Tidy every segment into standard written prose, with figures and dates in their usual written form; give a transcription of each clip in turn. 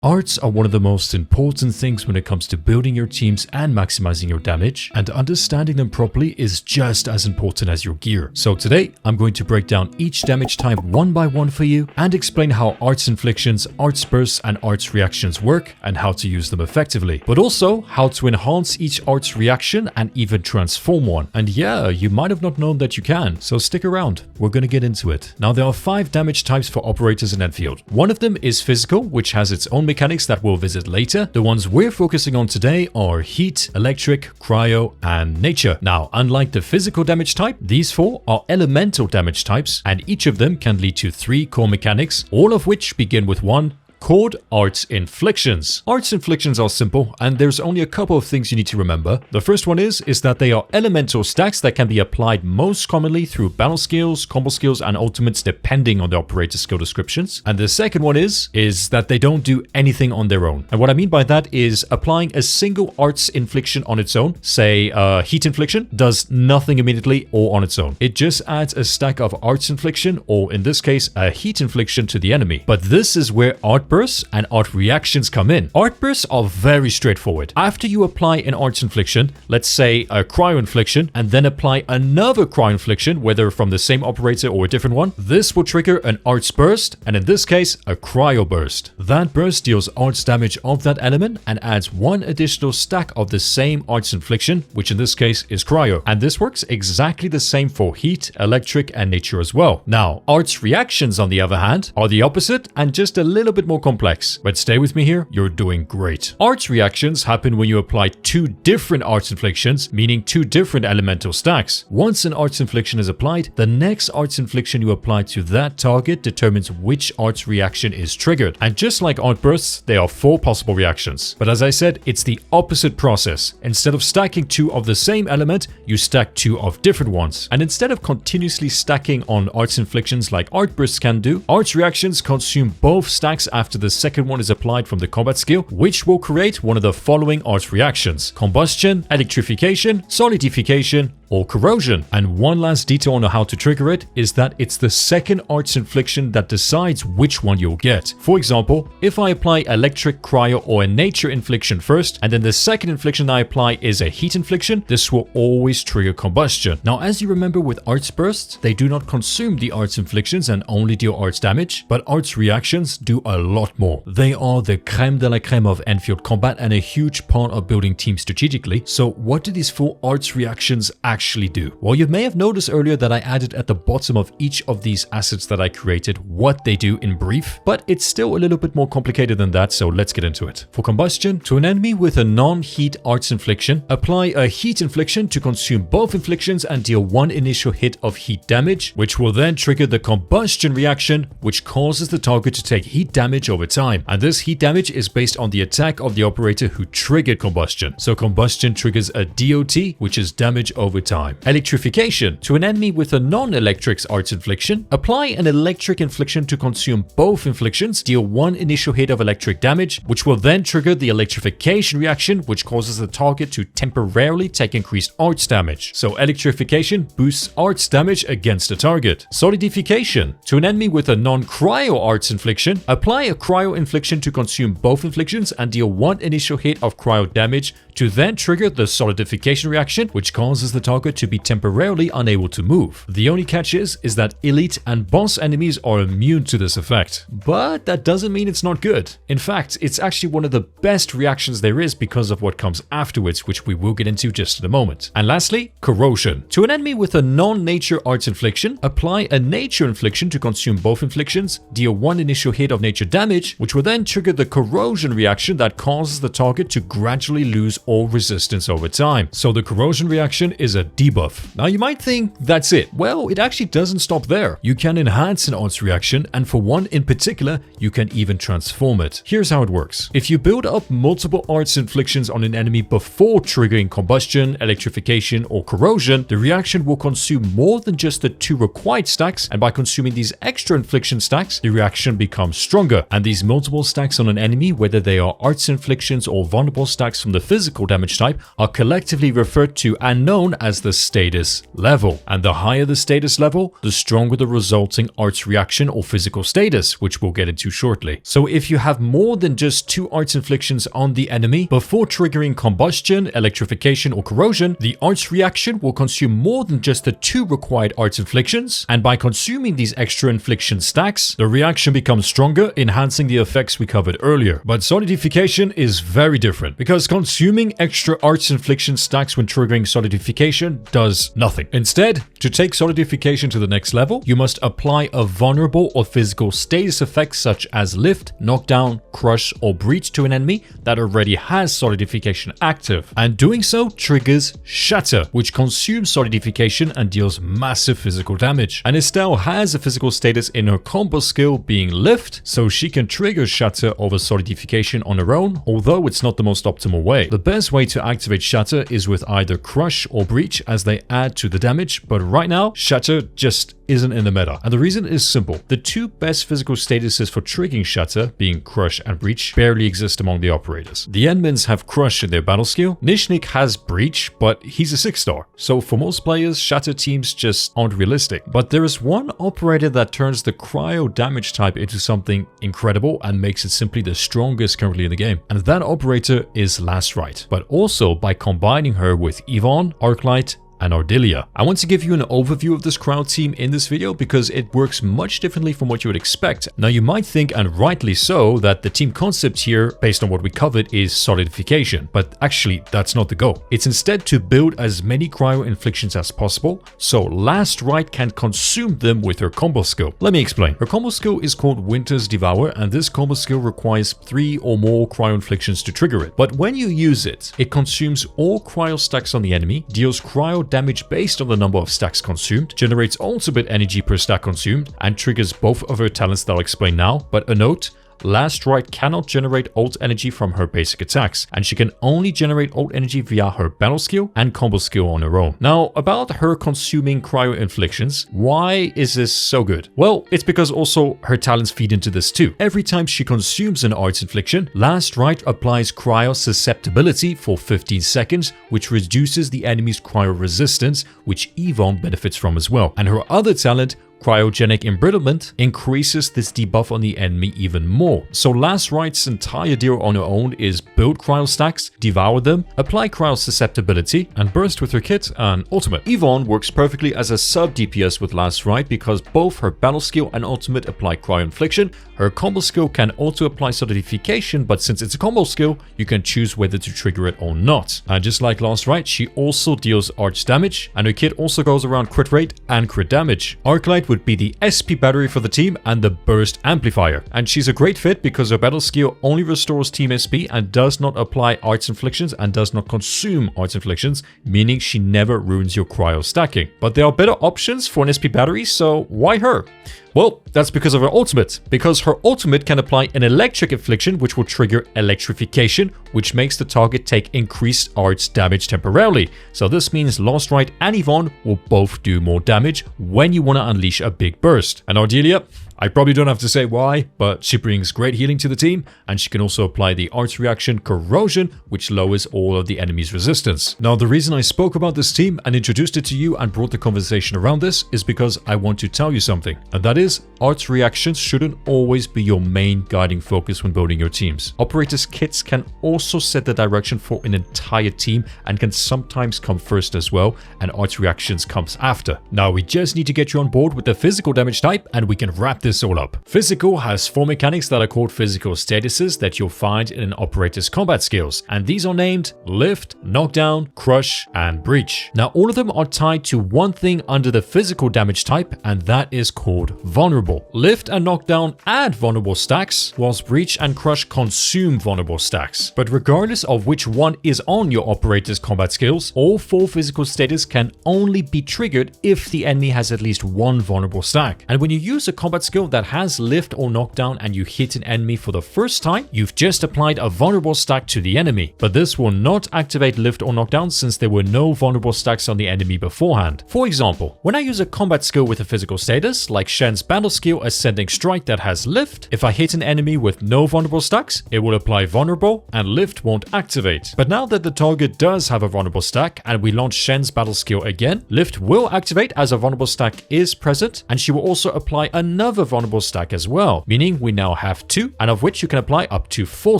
Arts are one of the most important things when it comes to building your teams and maximizing your damage, and understanding them properly is just as important as your gear. So today, I'm going to break down each damage type one by one for you and explain how Arts Inflictions, Arts Bursts, and Arts Reactions work and how to use them effectively, but also how to enhance each Arts reaction and even transform one. And yeah, you might have not known that you can, so stick around, we're gonna get into it. Now, there are 5 damage types for operators in Endfield. One of them is physical, which has its own mechanics that we'll visit later. The ones we're focusing on today are heat, electric, cryo, and nature. Now, unlike the physical damage type, these 4 are elemental damage types, and each of them can lead to 3 core mechanics, all of which begin with one called Arts Inflictions. Arts Inflictions are simple, and there's only a couple of things you need to remember. The first one is that they are elemental stacks that can be applied most commonly through battle skills, combo skills, and ultimates depending on the operator skill descriptions. And the second one is that they don't do anything on their own. And what I mean by that is applying a single Arts Infliction on its own, say Heat Infliction, does nothing immediately or on its own. It just adds a stack of Arts Infliction, or in this case, a Heat Infliction to the enemy. But this is where Art Bursts and Art Reactions come in. Art Bursts are very straightforward. After you apply an Arts Infliction, let's say a Cryo Infliction, and then apply another Cryo Infliction, whether from the same operator or a different one, this will trigger an Arts Burst, and in this case, a Cryo Burst. That burst deals Arts damage of that element and adds one additional stack of the same Arts Infliction, which in this case is Cryo. And this works exactly the same for Heat, Electric, and Nature as well. Now, Arts Reactions, on the other hand, are the opposite and just a little bit more complex. But stay with me here, you're doing great. Arts Reactions happen when you apply 2 different Arts Inflictions, meaning 2 different elemental stacks. Once an Arts Infliction is applied, the next Arts Infliction you apply to that target determines which Arts Reaction is triggered. And just like Art Bursts, there are 4 possible reactions. But as I said, it's the opposite process. Instead of stacking 2 of the same element, you stack 2 of different ones. And instead of continuously stacking on Arts Inflictions like Art Bursts can do, Arts Reactions consume both stacks after the second one is applied from the combat skill, which will create one of the following Arts Reactions: Combustion, Electrification, Solidification, or Corrosion. And one last detail on how to trigger it is that it's the second Arts Infliction that decides which one you'll get. For example, if I apply Electric, Cryo, or a Nature Infliction first, and then the second infliction I apply is a Heat Infliction, this will always trigger Combustion. Now, as you remember with Arts Bursts, they do not consume the Arts Inflictions and only deal Arts damage, but Arts Reactions do a lot more. They are the creme de la creme of Endfield combat and a huge part of building teams strategically. So what do these 4 Arts Reactions actually do? Well, you may have noticed earlier that I added at the bottom of each of these assets that I created what they do in brief, but it's still a little bit more complicated than that, so let's get into it. For Combustion, to an enemy with a non-heat Arts Infliction, apply a Heat Infliction to consume both inflictions and deal 1 initial hit of heat damage, which will then trigger the Combustion reaction, which causes the target to take heat damage over time. And this heat damage is based on the attack of the operator who triggered Combustion. So Combustion triggers a DOT, which is damage over time. Electrification, to an enemy with a non-electric Arts Infliction, apply an Electric Infliction to consume both inflictions, deal 1 initial hit of electric damage, which will then trigger the Electrification reaction, which causes the target to temporarily take increased Arts damage. So Electrification boosts Arts damage against the target. Solidification, to an enemy with a non-Cryo Arts Infliction, apply a Cryo Infliction to consume both inflictions and deal 1 initial hit of Cryo damage to then trigger the Solidification reaction, which causes the target to be temporarily unable to move. The only catch is that elite and boss enemies are immune to this effect. But that doesn't mean it's not good. In fact, it's actually one of the best reactions there is because of what comes afterwards, which we will get into just in a moment. And lastly, Corrosion. To an enemy with a non-nature Arts Infliction, apply a Nature Infliction to consume both inflictions, deal 1 initial hit of nature damage, which will then trigger the Corrosion reaction that causes the target to gradually lose all resistance over time. So the Corrosion reaction is a debuff. Now you might think that's it. Well, it actually doesn't stop there. You can enhance an Arts reaction, and for one in particular, you can even transform it. Here's how it works. If you build up multiple Arts Inflictions on an enemy before triggering Combustion, Electrification, or Corrosion, the reaction will consume more than just the 2 required stacks, and by consuming these extra infliction stacks, the reaction becomes stronger. And these multiple stacks on an enemy, whether they are Arts Inflictions or vulnerable stacks from the physical damage type, are collectively referred to and known as as the status level. And the higher the status level, the stronger the resulting arts reaction or physical status, which we'll get into shortly. So if you have more than just 2 arts inflictions on the enemy, before triggering Combustion, Electrification, or Corrosion, the arts reaction will consume more than just the 2 required arts inflictions, and by consuming these extra infliction stacks, the reaction becomes stronger, enhancing the effects we covered earlier. But Solidification is very different, because consuming extra arts infliction stacks when triggering Solidification does nothing. Instead, to take Solidification to the next level, you must apply a vulnerable or physical status effect such as Lift, Knockdown, Crush, or Breach to an enemy that already has Solidification active, and doing so triggers Shatter, which consumes Solidification and deals massive physical damage. And Estelle has a physical status in her combo skill being Lift, so she can trigger Shatter over Solidification on her own, although it's not the most optimal way. The best way to activate Shatter is with either Crush or Breach, as they add to the damage, but right now Shatter just isn't in the meta. And the reason is simple. The 2 best physical statuses for triggering Shatter, being Crush and Breach, barely exist among the operators. The Endmins have Crush in their battle skill, Nishnik has Breach, but he's a 6-star, so for most players, Shatter teams just aren't realistic. But there is one operator that turns the Cryo damage type into something incredible and makes it simply the strongest currently in the game, and that operator is Last Rite, but also by combining her with Yvonne, Arknight, and Ardelia. I want to give you an overview of this Cryo team in this video because it works much differently from what you would expect. Now you might think, and rightly so, that the team concept here, based on what we covered, is Solidification, but actually that's not the goal. It's instead to build as many Cryo inflictions as possible, so Last Rite can consume them with her combo skill. Let me explain. Her combo skill is called Winter's Devour, and this combo skill requires 3 or more Cryo inflictions to trigger it. But when you use it, it consumes all Cryo stacks on the enemy, deals Cryo damage based on the number of stacks consumed, generates ultimate energy per stack consumed, and triggers both of her talents that I'll explain now. But a note, Last Rite cannot generate ult energy from her basic attacks, and she can only generate ult energy via her battle skill and combo skill on her own. Now, about her consuming Cryo inflictions, why is this so good? Well, it's because also her talents feed into this too. Every time she consumes an arts infliction, Last Rite applies Cryo susceptibility for 15 seconds, which reduces the enemy's Cryo resistance, which Yvonne benefits from as well. And her other talent, Cryogenic Embrittlement, increases this debuff on the enemy even more. So Last Rite's entire deal on her own is build Cryo stacks, devour them, apply Cryo susceptibility, and burst with her kit and ultimate. Yvonne works perfectly as a sub DPS with Last Rite because both her battle skill and ultimate apply Cryo infliction. Her combo skill can also apply Solidification, but since it's a combo skill, you can choose whether to trigger it or not. And just like Last Rite, she also deals arch damage, and her kit also goes around crit rate and crit damage. Arknight would be the SP battery for the team and the burst amplifier, and she's a great fit because her battle skill only restores team SP and does not apply arts inflictions and does not consume arts inflictions, meaning she never ruins your Cryo stacking. But there are better options for an SP battery, so why her? Well, that's because of her ultimate. Because her ultimate can apply an electric infliction, which will trigger Electrification, which makes the target take increased arts damage temporarily. So this means Last Rite and Yvonne will both do more damage when you want to unleash a big burst. And Ardelia, I probably don't have to say why, but she brings great healing to the team, and she can also apply the arts reaction Corrosion, which lowers all of the enemy's resistance. Now, the reason I spoke about this team and introduced it to you and brought the conversation around this is because I want to tell you something, and that is, arts reactions shouldn't always be your main guiding focus when building your teams. Operators' kits can also set the direction for an entire team and can sometimes come first as well, and arts reactions comes after. Now, we just need to get you on board with the physical damage type, and we can wrap this all up. Physical has 4 mechanics that are called physical statuses that you'll find in an operator's combat skills, and these are named Lift, Knockdown, Crush, and Breach. Now, all of them are tied to one thing under the physical damage type, and that is called Vulnerable. Lift and Knockdown add vulnerable stacks, whilst Breach and Crush consume vulnerable stacks. But regardless of which one is on your operator's combat skills, all 4 physical status can only be triggered if the enemy has at least one vulnerable stack. And when you use a combat skill, skill that has lift or knockdown and you hit an enemy for the first time, you've just applied a vulnerable stack to the enemy. But this will not activate lift or knockdown since there were no vulnerable stacks on the enemy beforehand. For example, when I use a combat skill with a physical status, like Shen's battle skill Ascending Strike that has lift, if I hit an enemy with no vulnerable stacks, it will apply vulnerable and lift won't activate. But now that the target does have a vulnerable stack and we launch Shen's battle skill again, lift will activate as a vulnerable stack is present, and she will also apply another vulnerable stack as well, meaning we now have 2, and of which you can apply up to 4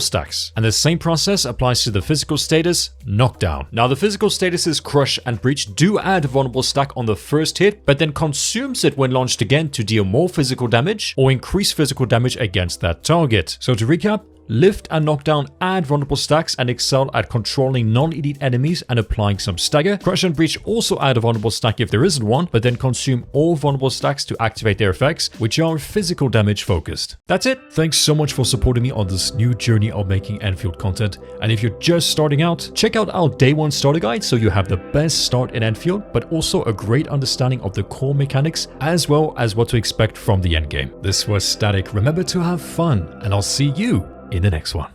stacks. And the same process applies to the physical status Knockdown. Now the physical statuses Crush and Breach do add a vulnerable stack on the first hit, but then consumes it when launched again to deal more physical damage or increase physical damage against that target. So to recap, Lift and Knockdown add vulnerable stacks and excel at controlling non-elite enemies and applying some stagger. Crush and Breach also add a vulnerable stack if there isn't one, but then consume all vulnerable stacks to activate their effects, which are physical damage focused. That's it. Thanks so much for supporting me on this new journey of making Endfield content. And if you're just starting out, check out our Day 1 starter guide so you have the best start in Endfield, but also a great understanding of the core mechanics as well as what to expect from the endgame. This was Static. Remember to have fun, and I'll see you in the next one.